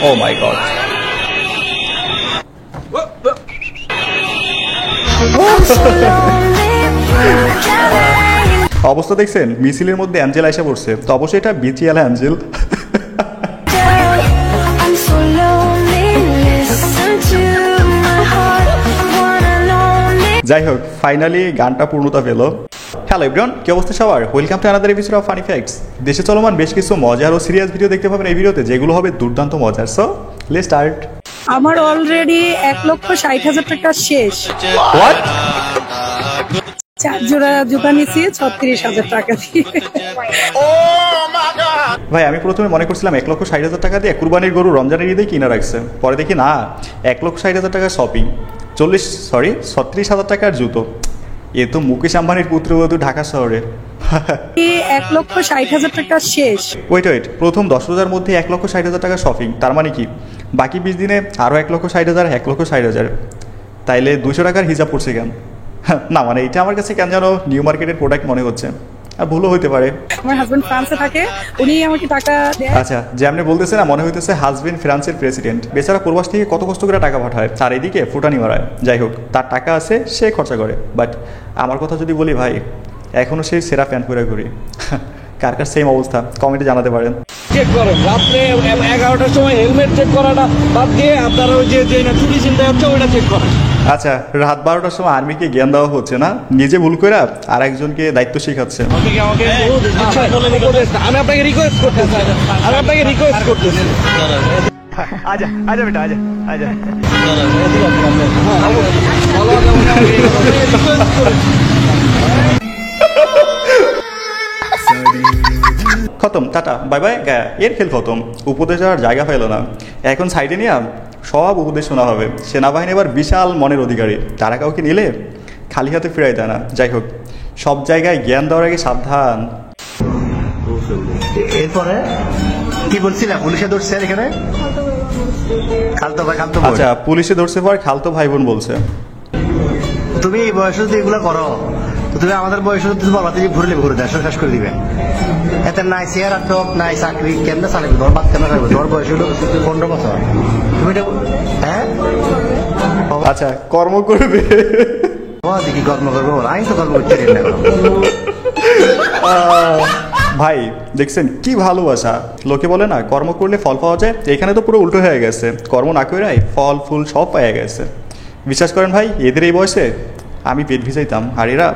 ও মাই god. অবস্থা দেখছেন, মিছিলের মধ্যে অ্যাঞ্জেল আইসা পড়ছে, তো অবশ্যই এটা বিচিয়ালা অ্যাঞ্জেল। যাই হোক, ফাইনালি গানটা পূর্ণতা পেল। হ্যালো এভরিওয়ান, কি অবস্থা সবার? Welcome to another episode of funny facts. দেশে চলমান বেশ কিছু মজার ও সিরিয়াস ভিডিও দেখতে পাবেন এই ভিডিওতে, যেগুলো হবে দুর্দান্ত মজার। So let's start. আমার অলরেডি 1,60,000 টাকা শেষ। হোয়াট? 4 জোড়া জুতা নিছি 36,000 টাকা দিয়ে। ভাই আমি প্রথমে মনে করছিলাম 1,60,000 টাকা দিয়ে কুরবানির গরু রমজানের ঈদে কিনা রাখছে, পরে দেখি না 1,60,000 টাকা শপিং, 36,000 টাকার জুতো। এ তো মুকেশ আম্বানির পুত্রবধূ ঢাকা শহরে। 1,60,000 টাকা শেষ। ওয়েট, প্রথম 10 রোজার মধ্যে 1,60,000 টাকা শপিং, তার মানে কি বাকি 20 দিনে আরও 1,60,000, 1,60,000, তাইলে 200 টাকার হিসাব পড়ছে কেন? না মানে এটা আমার কাছে কেন যেন নিউ মার্কেটের প্রোডাক্ট মনে হচ্ছে, আর ভুলও হইতে পারে। আমার হাজবেন্ড ফ্রান্সে থাকে, উনি আমাকে টাকা দেয়। আচ্ছা, যে আপনি বলতেছেন না, মনে হইতেছে হাজবেন্ড ফ্রান্সের প্রেসিডেন্ট, বেচারা প্রবাস থেকে কত কষ্ট করে টাকা পাঠায়, আর এদিকে ফুটানি মারায়। যাই হোক, তার টাকা আছে, সে খরচা করে। বাট আমার কথা যদি বলি ভাই, এখনও সেই সেরা প্যান্ট পরে ঘুরি। কার কার সেম অবস্থা কমেন্টে জানাতে পারেন। চেক করেন রাত্রে 11টার সময় হেলমেট চেক করাটা বাদ দিয়ে আপনারা ওই যে না চুরি চিন্তা হচ্ছে ওইটা চেক করেন। আচ্ছা, রাত 12টার সময় আর্মিকে জ্ঞান দেওয়া হচ্ছে না, নিজে ভুল করে আর একজনকে দায়িত্ব শেখাচ্ছে। আমি আপনাকে রিকোয়েস্ট করতেছি, আজা বেটা, আজা। খতম, টাটা বাই বাই, এর খেল খতম। উপদেশ আর জায়গা পেল না, এখন সাইডে নিয়ে সব উপদেশ শোনা হবে। সেনাবাহিনী এবার বিশাল মনের অধিকারী, তারা কাউকে নিলে খালি হাতে ফিরাই দেয় না। যাই হোক, সব জায়গায় জ্ঞান দেওয়ার আগে সাবধান। এরপরে কি বলছিলাম, পুলিশে ধরছে এখানে খালতো ভাই, আচ্ছা, পুলিশে ধরছে পর খালতো ভাই বোন বলছে। তুমি এই বয়সে যদি এগুলো করো, তুমি আমাদের বয়সে তুমি বলতে ঘুরে ঘুরে দেয় শেষ করে দিবে। এতে নাই চেয়ার টপ নাই চাকরি, কেমনে চালাবি? তোর বাদ কেন চালাবি? তোর বয়স হলো 15 বছর, তুমি এটা হ্যাঁ আচ্ছা কর্ম করবে। দেখি কর্ম করবো, আমি তো কর্ম করতে না। ভাই দেখছেন কি ভালোবাসা, লোকে বলে না কর্ম করলে ফল পাওয়া যায়, এখানে তো পুরো উল্টো হয়ে গেছে, কর্ম না করে ফল ফুল সব পাওয়া গেছে। বিশ্বাস করেন ভাই, এদের এই বয়সে আমি পেট ভিজাইতাম, আর এরা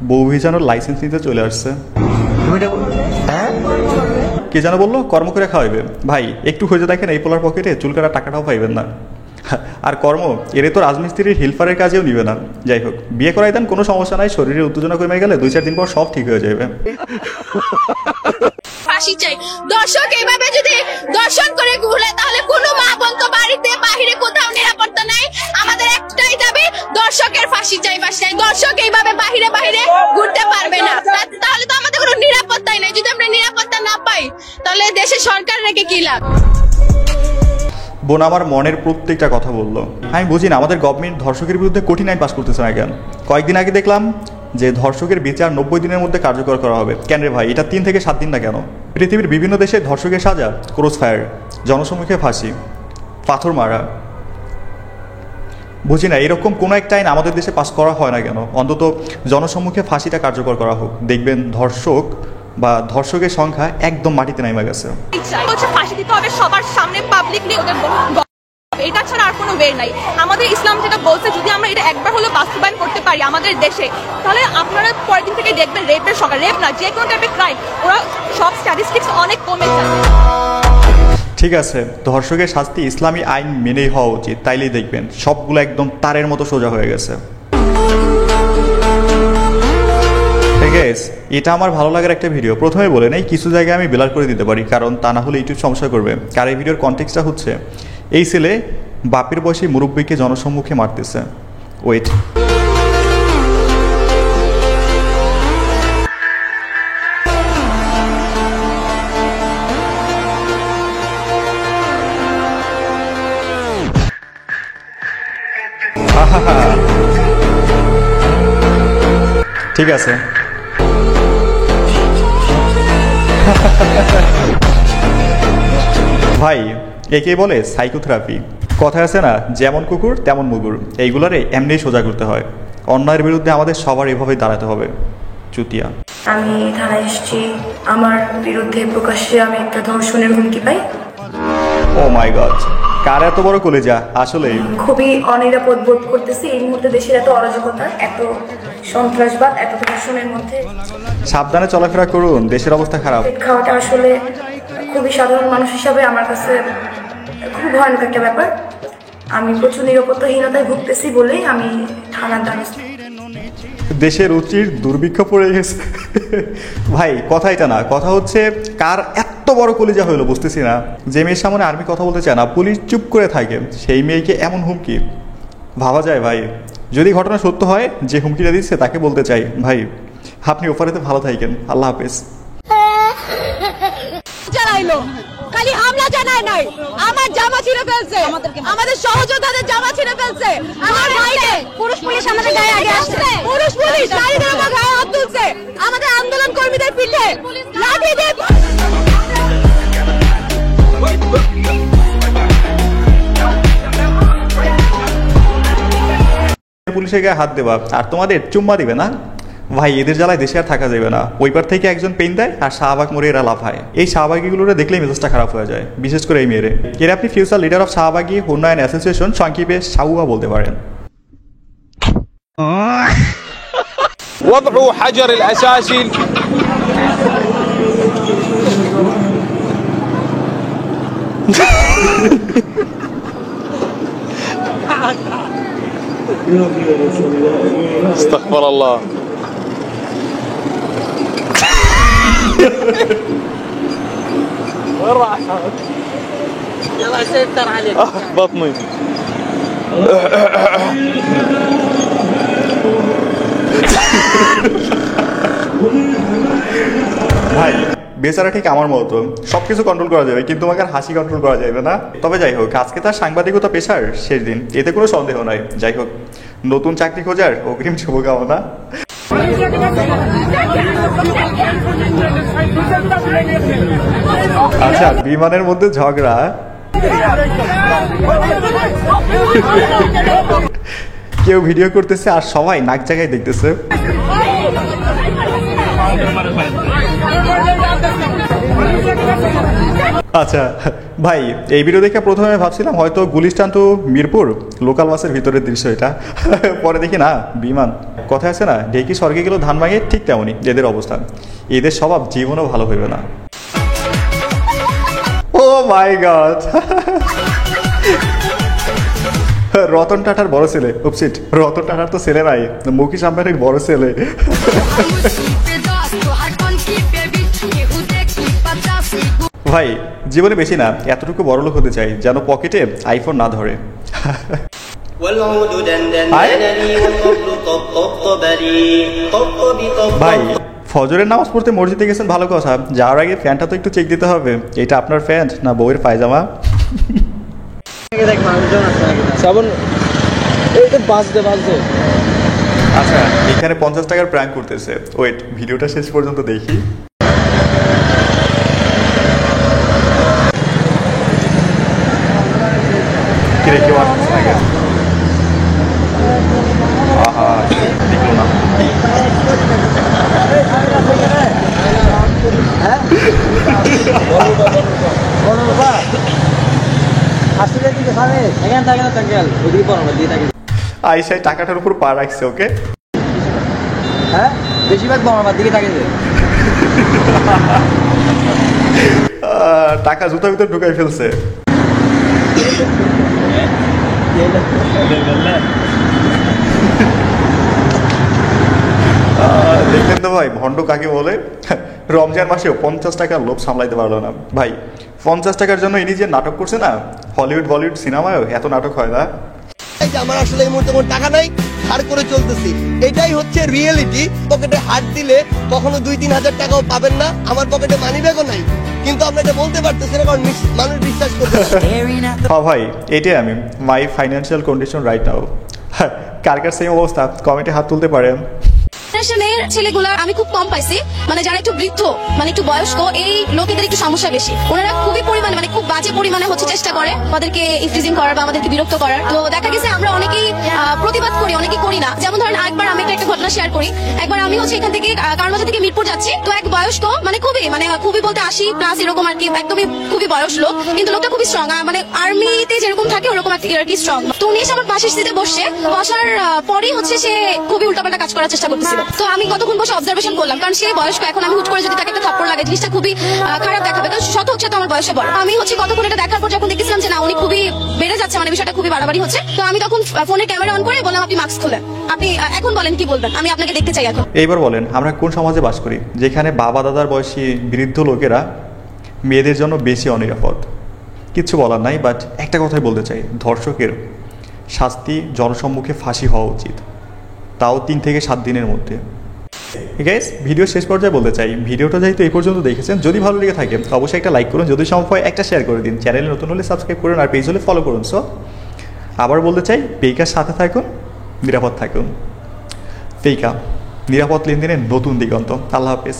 বউ ভিজানোর লাইসেন্স নিতে চলে আসছে। কে যেন বললো কর্ম করে খাওয়াইবে, ভাই একটু খুঁজে দেখেন এই পোলার পকেটে চুল কাটা টাকাটাও পাইবেন না। আর কর্ম এরে তো রাজমিস্ত্রির হেল্পারের কাজেও নিবে না। যাই হোক, বিয়ে করাই দেন, কোনো সমস্যা নাই, শরীরে উত্তেজনা কমে গেলে 2-4 দিন পর সব ঠিক হয়ে যাবে। ফাঁসি চাই। দর্শক এইভাবে যদি দর্শন করে ঘুরে, তাহলে কোনো মা বোন তো বাড়িতে বাহিরে কোথাও নিরাপত্তা নাই। আমাদের একটাই দাবি, দর্শকের ফাঁসি চাই। দর্শক এইভাবে বাহিরে ঘুরতে পারবে না, তাহলে তো আমাদের কোনো নিরাপত্তাই নাই। যদি আমরা নিরাপত্তা না পাই, তাহলে দেশে সরকার রেখে কি লাভ? বোন আমার মনের প্রত্যেকটা কথা বললো। আমি বুঝি না আমাদের গভর্নমেন্ট ধর্ষকের বিরুদ্ধে কঠিন আইন পাস করতেছে না কেন? কয়েকদিন আগে দেখলাম যে ধর্ষকের বিচার 90 দিনের মধ্যে কার্যকর করা হবে। কেন রে ভাই, এটা 3 থেকে 7 দিন না কেন? পৃথিবীর বিভিন্ন দেশে ধর্ষকের সাজা ক্রস ফায়ার, জনসম্মুখে ফাঁসি, পাথর মারা। বুঝি না এরকম কোনো একটা আইন আমাদের দেশে পাস করা হয় না কেন? অন্তত জনসম্মুখে ফাঁসিটা কার্যকর করা হোক, দেখবেন ধর্ষক বা ধর্ষকের সংখ্যা একদম মাটিতে নেমে গেছে। ফাঁসি দিতে হবে সবার সামনে, পাবলিকলি ওদের, এটা ছাড়া আর কোনো ওয়ে নাই। আমাদের ইসলাম যেটা বলছে, যদি আমরা এটা একবার হলো বাস্তবায়ন করতে পারি আমাদের দেশে, তাহলে আপনারা পরের দিন থেকে দেখবেন রেপের সংখ্যা, রেপ না যে কোনো টাইপের ক্রাইম, ওরা সব স্ট্যাটিস্টিক্স অনেক কমে যাবে। ঠিক আছে, ধর্ষকের শাস্তি ইসলামী আইন মেনেই হওয়া উচিত, তাইলেই দেখবেন সবগুলো একদম তারের মতো সোজা হয়ে গেছে। এটা আমার ভালো লাগার একটা ভিডিও। প্রথমে বলে নেই, কিছু জায়গায় আমি ব্লার করে দিতে পারি, কারণ তা না হলে ইউটিউব সমস্যা করবে। কার এই ভিডিওর কনটেক্সটটা হচ্ছে, এই ছেলে বাপের বয়সী মুরব্বীকে জনসম্মুখে মারতেছে। ওয়েট, ঠিক আছে, ভাই একেই বলে সাইকোথেরাপি। কথা আছে না, যেমন কুকুর তেমন মুগুর, এইগুলারে এমনি সোজা করতে হয়। অন্যায়ের বিরুদ্ধে আমাদের সবার এভাবেই দাঁড়াতে হবে। চুতিয়া। আমি থানায় এসেছি, আমার বিরুদ্ধে প্রকাশ্যে আমি একটা ধর্ষণের হুমকি পাই। ও মাই গড, কার এত বড় কলেজা আসলে। খুবই অনিরাপদ বোধ করতেছি এই মুহূর্তে। দেশের এত অরাজকতা, এত সন্ত্রাসবাদ, এত ধর্ষণের মধ্যে সাবধানে চলাফেরা করুন, দেশের অবস্থা খারাপ। পেট খাওয়াটা আসলে খুবই সাধারণ মানুষ হিসাবে আমার কাছে খুব ভয়ানক একটা ব্যাপার। আমি প্রচুর নিরাপত্তাহীনতায় ভুগতেছি বলেই আমি থানার দ্বারস্থ। দেশের উচির দুর্ভিক্ষ পড়ে গেছে। ভাই কথা এটা না, কথা হচ্ছে কার এত বড় কলিজা হইলো বুঝতেছি না। যে মেয়ের সামনে আর্মি কথা বলতে চায় না, পুলিশ চুপ করে থাকে, সেই মেয়েকে এমন হুমকি। ভাবা যায় ভাই, যদি ঘটনা সত্য হয় যে হুমকিটা দিচ্ছে তাকে বলতে চাই ভাই আপনি ওপারেতে ভালো থাকেন, আল্লাহ হাফেজ। চালাইলো খালি হামলা জানায় নাই, আমার জামা ছিঁড়ে ফেলছে, আমাদের সহযোদ্ধাদের জামা ছিঁড়ে ফেলছে, আমার ভাইকে পুরুষ পুলিশ আমাদের গায়ে আগে আসছে, পুরুষ পুলিশ নারীদের উপর গায়ে হাত তুলছে, আমাদের আন্দোলন কর্মীদের পিঠে লাঠি দিয়ে পুলিশের গায়ে হাত দেবা আর তোমাদের চুম্মা দিবে না ভাই, এদের জ্বালায় দেশে আর থাকা যাবে না। ওই পার থেকে একজন পেন দেয় আর শাহবাগ মরে এরা লাফায়। এই শাহবাগীগুলোরে দেখলেই মেজাজটা খারাপ হয়ে যায়, বিশেষ করে এই মেয়েরে। এর আপনি ফিউচার লিডার অফ শাহবাগী উন্নয়ন অ্যাসোসিয়েশন, সংক্ষেপে শাহুয়া বলতে পারেন। وضع حجر الأساسي استغفر الله وين راح؟ يلا سيطر عليك بطني ভাই বেচারা ঠিক আমার মতো, সবকিছু কন্ট্রোল করা যাবে কিন্তু তোমাকে আর হাসি কন্ট্রোল করা যাবে না। তবে যাই হোক, আজকে তার সাংবাদিকতা পেশার শেষ দিন, এতে কোনো সন্দেহ নাই। যাই হোক, নতুন চাকরি খোঁজার অগ্রিম শুভকামনা। আচ্ছা, বিমানের মধ্যে ঝগড়া, কেউ ভিডিও করতেছে আর সবাই নাক জায়গায় দেখতেছে। আচ্ছা ভাই, এই ভিডিও দেখে প্রথমে ভাবছিলাম হয়তো গুলিস্তান টু মিরপুর লোকাল বাসের ভিতরের দৃশ্য এটা, পরে দেখি না বিমান। কথা আছে না, ঢেকি স্বর্গে গেল ধান ভাঙে, ঠিক তেমনই এদের অবস্থা। এদের স্বভাব জীবনও ভালো হইবে না। ও মাই গড, রতন টাটার বড় ছেলে, উপসিট রতন টাটার তো ছেলে নাই, মুকেশ আম্বানির বড় ছেলে। ভাই জীবনে বেশি না, এতটুকু বড় লোক হতে চাই যেন পকেটে আইফোন না ধরে। ভাই ফজরের নামাজ পড়তে মসজিদে গেছেন ভালো কথা, যাওয়ার আগে ফ্যানটা তো একটু চেক দিতে হবে, এটা আপনার প্যান্ট না বউয়ের পায়জামা? আচ্ছা, এখানে 50 টাকার প্র্যাঙ্ক করতেছে। ওয়েট, ভিডিওটা শেষ পর্যন্ত দেখি। কিরে কেউ আসছে না কেন? আহা, দেখলো না। আইসাই টাকাটার উপর পা রাখছে, ওকে হ্যাঁ বেশিরভাগ আমার দিকে থাকে। টাকা জুতার ভিতর ঢুকাই ফেলছে। দেখলেন তো ভাই ভণ্ড কাকে বলে। রমজান মাসেও 50 টাকার লোভ সামলাইতে পারলো না ভাই। 50 টাকার জন্য ইনি যে নাটক করছে না, হলিউড বলিউড সিনেমায়ও এত নাটক হয় না। আমার আসলে এই মুহূর্তে কোনো টাকা নাই, ধার করে চলতেছি, এটাই হচ্ছে রিয়েলিটি। পকেটে হাত দিলে কখনো 2-3 হাজার টাকাও পাবেন না, আমার পকেটে মানি ব্যাগও নাই, কিন্তু আমরা এটা বলতে পারতেছি না কারণ মানুষ বিশ্বাস করতে। হ্যাঁ ভাই, এটাই আমি, মাই ফাইন্যান্সিয়াল কন্ডিশন রাইট নাও। কার কার সেম অবস্থা কমেন্টে হাত তুলতে পারেন। জেনারেশনের ছেলেগুলা আমি খুব কম পাইছি, মানে যারা একটু বৃদ্ধ, মানে একটু বয়স্ক, এই লোকেদের একটু সমস্যা বেশি। ওনারা খুবই পরিমাণে, মানে খুব বাজে পরিমাণে হচ্ছে চেষ্টা করে আমাদেরকে ইফটিজিং করার বা আমাদেরকে বিরক্ত করার। তো দেখা গেছে আমরা অনেকেই প্রতিবাদ করি, অনেকেই করি না। যেমন ধরেন একবার আমি একটা ঘটনা শেয়ার করি। একবার আমি হচ্ছে এখান থেকে কারমাজা থেকে মিরপুর যাচ্ছি, তো এক বয়স্ক, মানে খুবই বলতে 80+ এরকম আর কি, একদমই খুবই বয়স লোক, কিন্তু লোকটা খুবই স্ট্রং, মানে আর্মিতে যেরকম থাকে ওরকম আর কি স্ট্রং। তো উনি এসে আমার পাশের সিটে বসার পরেই হচ্ছে সে খুবই উল্টাপাল্টা কাজ করার চেষ্টা করতেছিল। তো আমি কতক্ষণ বসে অবজারভেশন করলাম, কারণ সে বয়স্ক। এখন আমি হুট করে যদি তাকে একটা থাপ্পড় লাগে, জিনিসটা খুবই খারাপ দেখাবে, কারণ শত হচ্ছে তো আমার বয়সে বড়। আমি হচ্ছে কতক্ষণ এটা দেখার পর যখন দেখতেছিলাম যে না উনি খুবই বেড়ে যাচ্ছে, মানে বিষয়টা খুবই বাড়াবাড়ি হচ্ছে, তো আমি তখন ফোনের ক্যামেরা অন করে বললাম আপনি মাস্ক খুলেন, আপনি এখন বলেন কি বলবেন, আমি আপনাকে দেখতে চাই এখন। এইবার বলেন আমরা কোন সমাজে বাস করি যেখানে বাবা দাদার বয়সী বৃদ্ধ লোকেরা মেয়েদের জন্য বেশি অনিরাপদ? কিচ্ছু বলার নাই, বাট একটা কথাই বলতে চাই, ধর্ষকের শাস্তি জনসম্মুখে ফাঁসি হওয়া উচিত, তাও 3 থেকে 7 দিনের মধ্যে। গাইস, ভিডিও শেষ পর্যায়ে বলতে চাই, ভিডিওটা যেহেতু এই পর্যন্ত দেখেছেন, যদি ভালো লেগে থাকে অবশ্যই একটা লাইক করুন, যদি সম্ভব হয় একটা শেয়ার করে দিন, চ্যানেলে নতুন হলে সাবস্ক্রাইব করুন, আর পেজ হলে ফলো করুন। সো আবার বলতে চাই, পেইকার সাথে থাকুন, নিরাপদ থাকুন। পেইকা, নিরাপদ লেনদেনের নতুন দিগন্ত। আল্লাহ হাফেজ।